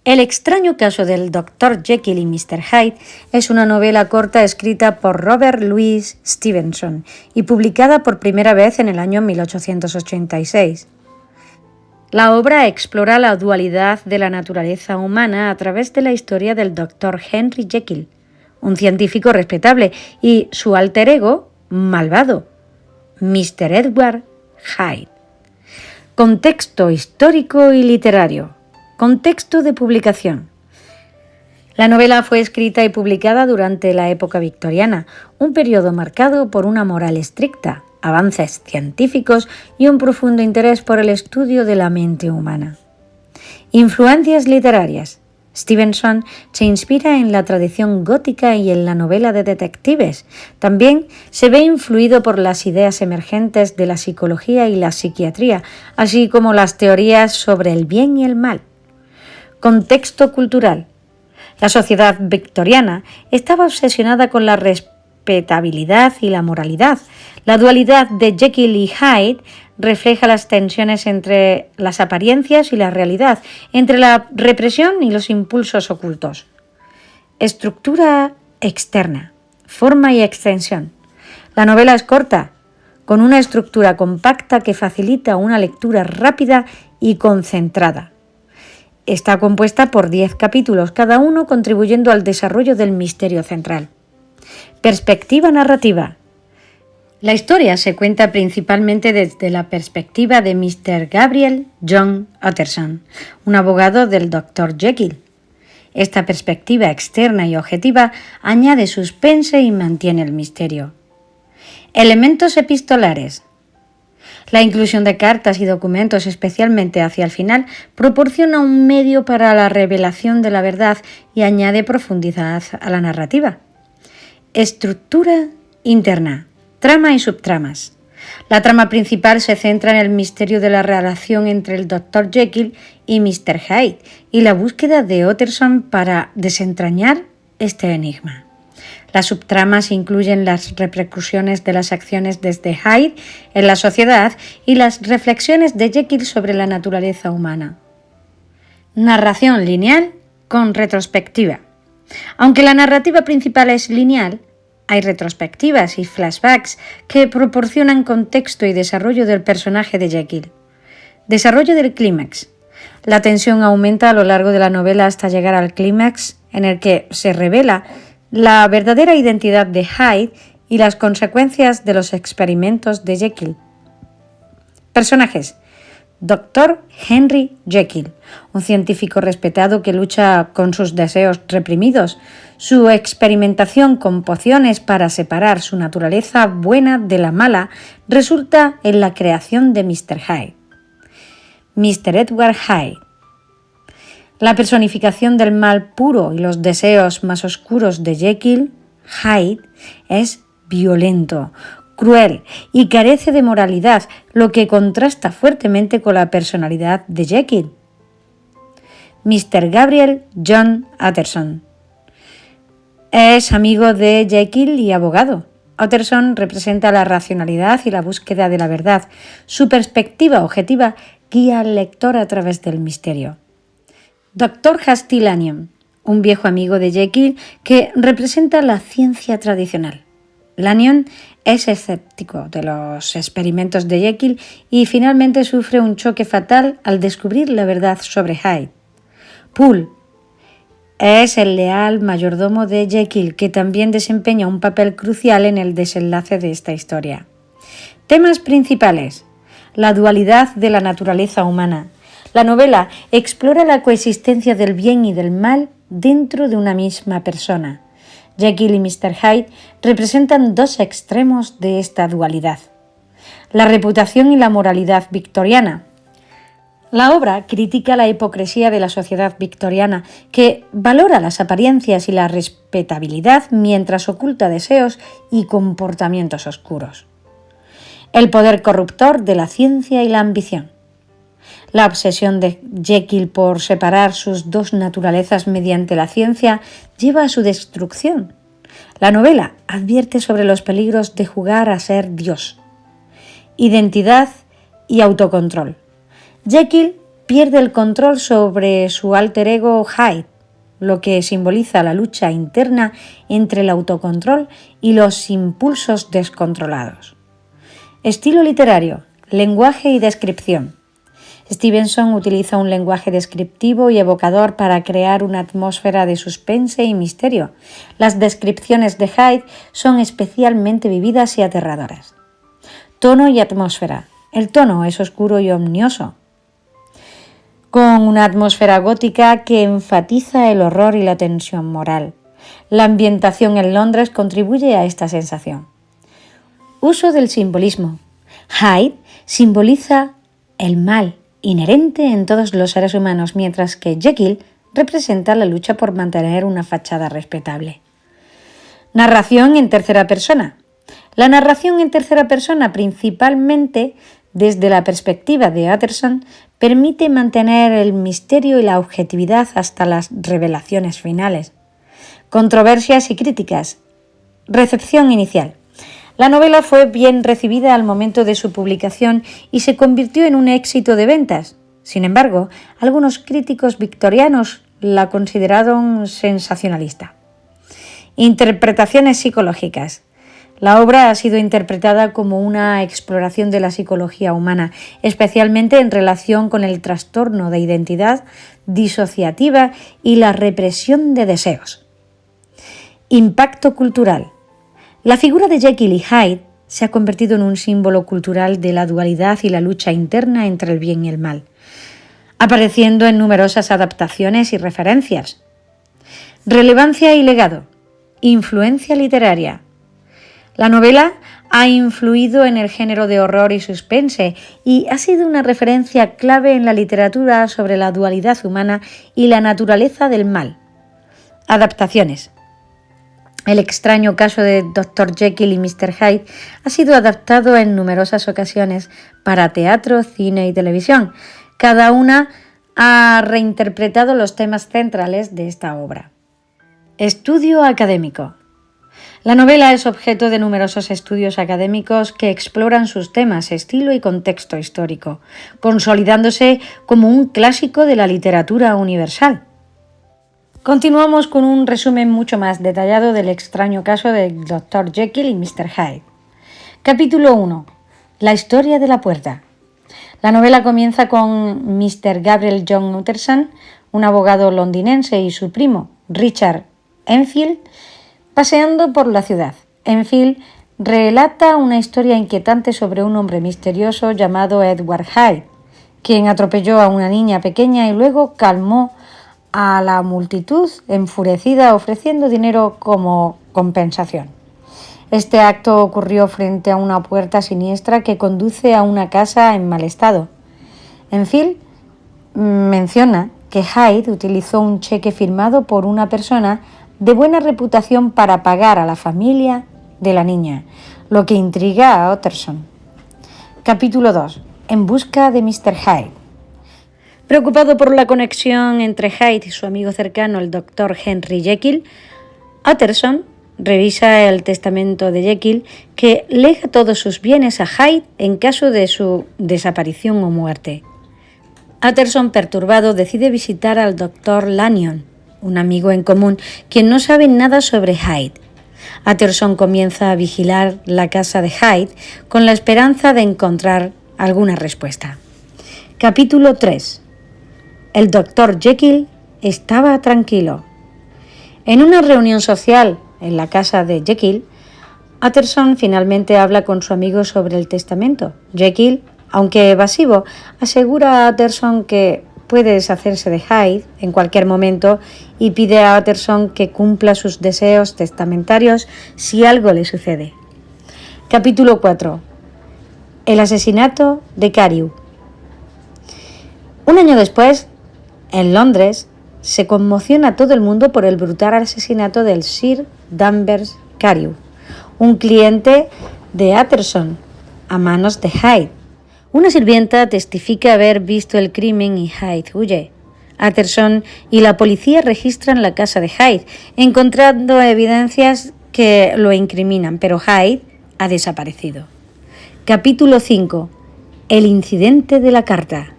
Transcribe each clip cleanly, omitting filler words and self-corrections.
El extraño caso del Dr. Jekyll y Mr. Hyde es una novela corta escrita por Robert Louis Stevenson y publicada por primera vez en el año 1886. La obra explora la dualidad de la naturaleza humana a través de la historia del Dr. Henry Jekyll, un científico respetable, y su alter ego malvado, Mr. Edward Hyde. Contexto histórico y literario. Contexto de publicación. La novela fue escrita y publicada durante la época victoriana, un periodo marcado por una moral estricta, avances científicos y un profundo interés por el estudio de la mente humana. Influencias literarias. Stevenson se inspira en la tradición gótica y en la novela de detectives. También se ve influido por las ideas emergentes de la psicología y la psiquiatría, así como las teorías sobre el bien y el mal. Contexto cultural. La sociedad victoriana estaba obsesionada con la respetabilidad y la moralidad. La dualidad de Jekyll y Hyde refleja las tensiones entre las apariencias y la realidad, entre la represión y los impulsos ocultos. Estructura externa, forma y extensión. La novela es corta, con una estructura compacta que facilita una lectura rápida y concentrada. Está compuesta por 10 capítulos, cada uno contribuyendo al desarrollo del misterio central. Perspectiva narrativa. La historia se cuenta principalmente desde la perspectiva de Mr. Gabriel John Utterson, un abogado del Dr. Jekyll. Esta perspectiva externa y objetiva añade suspense y mantiene el misterio. Elementos epistolares. La inclusión de cartas y documentos, especialmente hacia el final, proporciona un medio para la revelación de la verdad y añade profundidad a la narrativa. Estructura interna. Trama y subtramas. La trama principal se centra en el misterio de la relación entre el Dr. Jekyll y Mr. Hyde y la búsqueda de Utterson para desentrañar este enigma. Las subtramas incluyen las repercusiones de las acciones desde Hyde en la sociedad y las reflexiones de Jekyll sobre la naturaleza humana. Narración lineal con retrospectiva. Aunque la narrativa principal es lineal, hay retrospectivas y flashbacks que proporcionan contexto y desarrollo del personaje de Jekyll. Desarrollo del clímax. La tensión aumenta a lo largo de la novela hasta llegar al clímax, en el que se revela la verdadera identidad de Hyde y las consecuencias de los experimentos de Jekyll. Personajes. Dr. Henry Jekyll, un científico respetado que lucha con sus deseos reprimidos. Su experimentación con pociones para separar su naturaleza buena de la mala resulta en la creación de Mr. Hyde. Mr. Edward Hyde. La personificación del mal puro y los deseos más oscuros de Jekyll, Hyde, es violento, cruel y carece de moralidad, lo que contrasta fuertemente con la personalidad de Jekyll. Mr. Gabriel John Utterson. Es amigo de Jekyll y abogado. Utterson representa la racionalidad y la búsqueda de la verdad. Su perspectiva objetiva guía al lector a través del misterio. Dr. Hasty Lanyon, un viejo amigo de Jekyll que representa la ciencia tradicional. Lanyon es escéptico de los experimentos de Jekyll y finalmente sufre un choque fatal al descubrir la verdad sobre Hyde. Poole es el leal mayordomo de Jekyll, que también desempeña un papel crucial en el desenlace de esta historia. Temas principales. La dualidad de la naturaleza humana. La novela explora la coexistencia del bien y del mal dentro de una misma persona. Jekyll y Mr. Hyde representan dos extremos de esta dualidad. La reputación y la moralidad victoriana. La obra critica la hipocresía de la sociedad victoriana, que valora las apariencias y la respetabilidad mientras oculta deseos y comportamientos oscuros. El poder corruptor de la ciencia y la ambición. La obsesión de Jekyll por separar sus dos naturalezas mediante la ciencia lleva a su destrucción. La novela advierte sobre los peligros de jugar a ser Dios. Identidad y autocontrol. Jekyll pierde el control sobre su alter ego Hyde, lo que simboliza la lucha interna entre el autocontrol y los impulsos descontrolados. Estilo literario, lenguaje y descripción. Stevenson utiliza un lenguaje descriptivo y evocador para crear una atmósfera de suspense y misterio. Las descripciones de Hyde son especialmente vividas y aterradoras. Tono y atmósfera. El tono es oscuro y ominoso, con una atmósfera gótica que enfatiza el horror y la tensión moral. La ambientación en Londres contribuye a esta sensación. Uso del simbolismo. Hyde simboliza el mal inherente en todos los seres humanos, mientras que Jekyll representa la lucha por mantener una fachada respetable. Narración en tercera persona. La narración en tercera persona, principalmente desde la perspectiva de Utterson, permite mantener el misterio y la objetividad hasta las revelaciones finales. Controversias y críticas. Recepción inicial. La novela fue bien recibida al momento de su publicación y se convirtió en un éxito de ventas. Sin embargo, algunos críticos victorianos la consideraron sensacionalista. Interpretaciones psicológicas. La obra ha sido interpretada como una exploración de la psicología humana, especialmente en relación con el trastorno de identidad disociativa y la represión de deseos. Impacto cultural. La figura de Jekyll y Hyde se ha convertido en un símbolo cultural de la dualidad y la lucha interna entre el bien y el mal, apareciendo en numerosas adaptaciones y referencias. Relevancia y legado. Influencia literaria. La novela ha influido en el género de horror y suspense y ha sido una referencia clave en la literatura sobre la dualidad humana y la naturaleza del mal. Adaptaciones. El extraño caso de Dr. Jekyll y Mr. Hyde ha sido adaptado en numerosas ocasiones para teatro, cine y televisión. Cada una ha reinterpretado los temas centrales de esta obra. Estudio académico. La novela es objeto de numerosos estudios académicos que exploran sus temas, estilo y contexto histórico, consolidándose como un clásico de la literatura universal. Continuamos con un resumen mucho más detallado del extraño caso de Dr. Jekyll y Mr. Hyde. Capítulo 1. La historia de la puerta. La novela comienza con Mr. Gabriel John Utterson, un abogado londinense, y su primo, Richard Enfield, paseando por la ciudad. Enfield relata una historia inquietante sobre un hombre misterioso llamado Edward Hyde, quien atropelló a una niña pequeña y luego calmó a la multitud enfurecida ofreciendo dinero como compensación. Este acto ocurrió frente a una puerta siniestra que conduce a una casa en mal estado. Enfield menciona que Hyde utilizó un cheque firmado por una persona de buena reputación para pagar a la familia de la niña, lo que intriga a Utterson. Capítulo 2. En busca de Mr. Hyde. Preocupado por la conexión entre Hyde y su amigo cercano, el Dr. Henry Jekyll, Utterson revisa el testamento de Jekyll, que lega todos sus bienes a Hyde en caso de su desaparición o muerte. Utterson, perturbado, decide visitar al Dr. Lanyon, un amigo en común, quien no sabe nada sobre Hyde. Utterson comienza a vigilar la casa de Hyde con la esperanza de encontrar alguna respuesta. Capítulo 3. El Dr. Jekyll estaba tranquilo. En una reunión social en la casa de Jekyll, Utterson finalmente habla con su amigo sobre el testamento. Jekyll, aunque evasivo, asegura a Utterson que puede deshacerse de Hyde en cualquier momento y pide a Utterson que cumpla sus deseos testamentarios si algo le sucede. Capítulo 4. El asesinato de Carew. Un año después, en Londres, se conmociona todo el mundo por el brutal asesinato del Sir Danvers Carew, un cliente de Utterson, a manos de Hyde. Una sirvienta testifica haber visto el crimen y Hyde huye. Utterson y la policía registran la casa de Hyde, encontrando evidencias que lo incriminan, pero Hyde ha desaparecido. Capítulo 5. El incidente de la carta.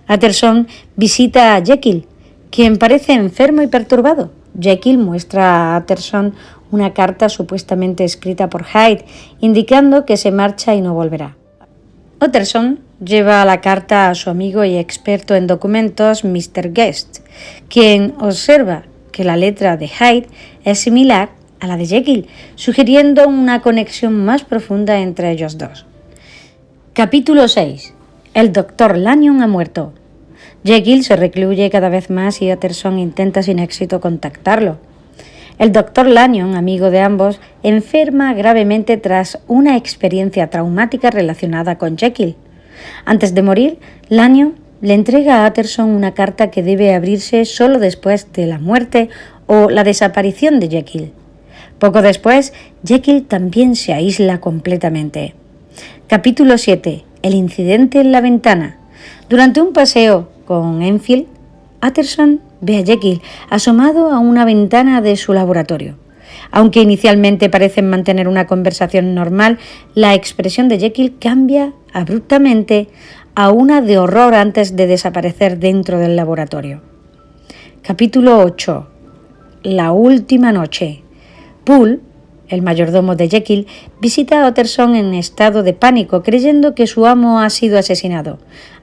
Utterson visita a Jekyll, quien parece enfermo y perturbado. Jekyll muestra a Utterson una carta supuestamente escrita por Hyde, indicando que se marcha y no volverá. Utterson lleva la carta a su amigo y experto en documentos, Mr. Guest, quien observa que la letra de Hyde es similar a la de Jekyll, sugiriendo una conexión más profunda entre ellos dos. Capítulo 6. El Dr. Lanyon ha muerto. Jekyll se recluye cada vez más y Utterson intenta sin éxito contactarlo. El Dr. Lanyon, amigo de ambos, enferma gravemente tras una experiencia traumática relacionada con Jekyll. Antes de morir, Lanyon le entrega a Utterson una carta que debe abrirse solo después de la muerte o la desaparición de Jekyll. Poco después, Jekyll también se aísla completamente. Capítulo 7. El incidente en la ventana. Durante un paseo con Enfield, Utterson ve a Jekyll asomado a una ventana de su laboratorio. Aunque inicialmente parecen mantener una conversación normal, la expresión de Jekyll cambia abruptamente a una de horror antes de desaparecer dentro del laboratorio. Capítulo 8. La última noche. Poole, el mayordomo de Jekyll, visita a Utterson en estado de pánico, creyendo que su amo ha sido asesinado.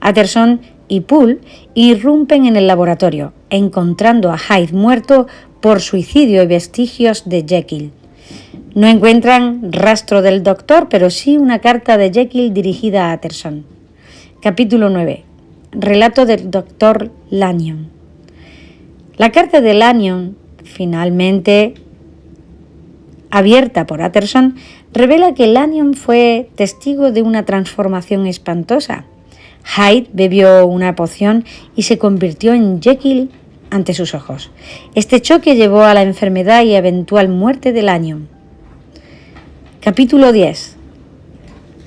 Utterson y Poole irrumpen en el laboratorio, encontrando a Hyde muerto por suicidio y vestigios de Jekyll. No encuentran rastro del doctor, pero sí una carta de Jekyll dirigida a Utterson. Capítulo 9. Relato del Dr. Lanyon. La carta de Lanyon, finalmente abierta por Utterson, revela que Lanyon fue testigo de una transformación espantosa. Hyde bebió una poción y se convirtió en Jekyll ante sus ojos. Este choque llevó a la enfermedad y eventual muerte de Lanyon. Capítulo 10.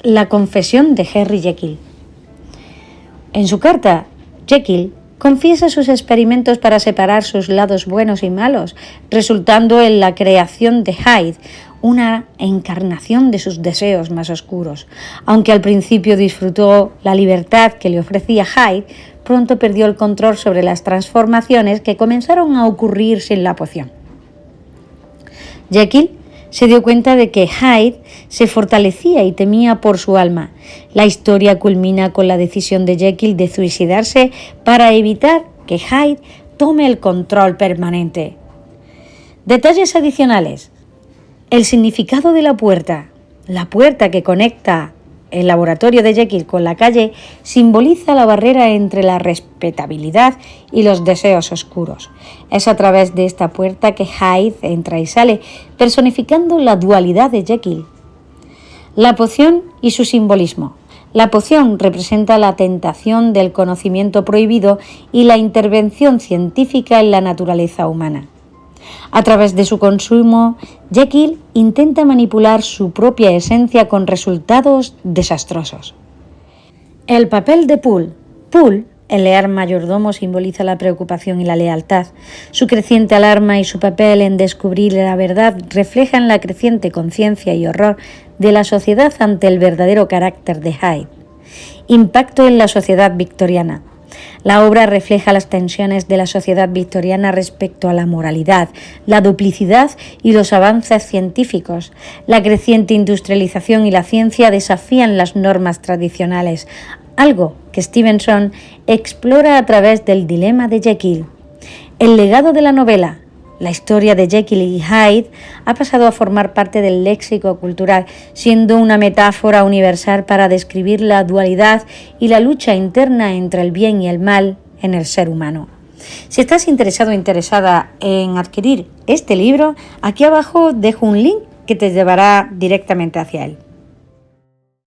La confesión de Henry Jekyll. En su carta, Jekyll confiesa sus experimentos para separar sus lados buenos y malos, resultando en la creación de Hyde, una encarnación de sus deseos más oscuros. Aunque al principio disfrutó la libertad que le ofrecía Hyde, pronto perdió el control sobre las transformaciones que comenzaron a ocurrir sin la poción. Jekyll se dio cuenta de que Hyde se fortalecía y temía por su alma. La historia culmina con la decisión de Jekyll de suicidarse para evitar que Hyde tome el control permanente. Detalles adicionales. El significado de la puerta que conecta el laboratorio de Jekyll con la calle, simboliza la barrera entre la respetabilidad y los deseos oscuros. Es a través de esta puerta que Hyde entra y sale, personificando la dualidad de Jekyll. La poción y su simbolismo. La poción representa la tentación del conocimiento prohibido y la intervención científica en la naturaleza humana. A través de su consumo, Jekyll intenta manipular su propia esencia con resultados desastrosos. El papel de Poole. Poole, el leal mayordomo, simboliza la preocupación y la lealtad. Su creciente alarma y su papel en descubrir la verdad reflejan la creciente conciencia y horror de la sociedad ante el verdadero carácter de Hyde. Impacto en la sociedad victoriana. La obra refleja las tensiones de la sociedad victoriana respecto a la moralidad, la duplicidad y los avances científicos. La creciente industrialización y la ciencia desafían las normas tradicionales, algo que Stevenson explora a través del dilema de Jekyll. El legado de la novela. La historia de Jekyll y Hyde ha pasado a formar parte del léxico cultural, siendo una metáfora universal para describir la dualidad y la lucha interna entre el bien y el mal en el ser humano. Si estás interesado o interesada en adquirir este libro, aquí abajo dejo un link que te llevará directamente hacia él.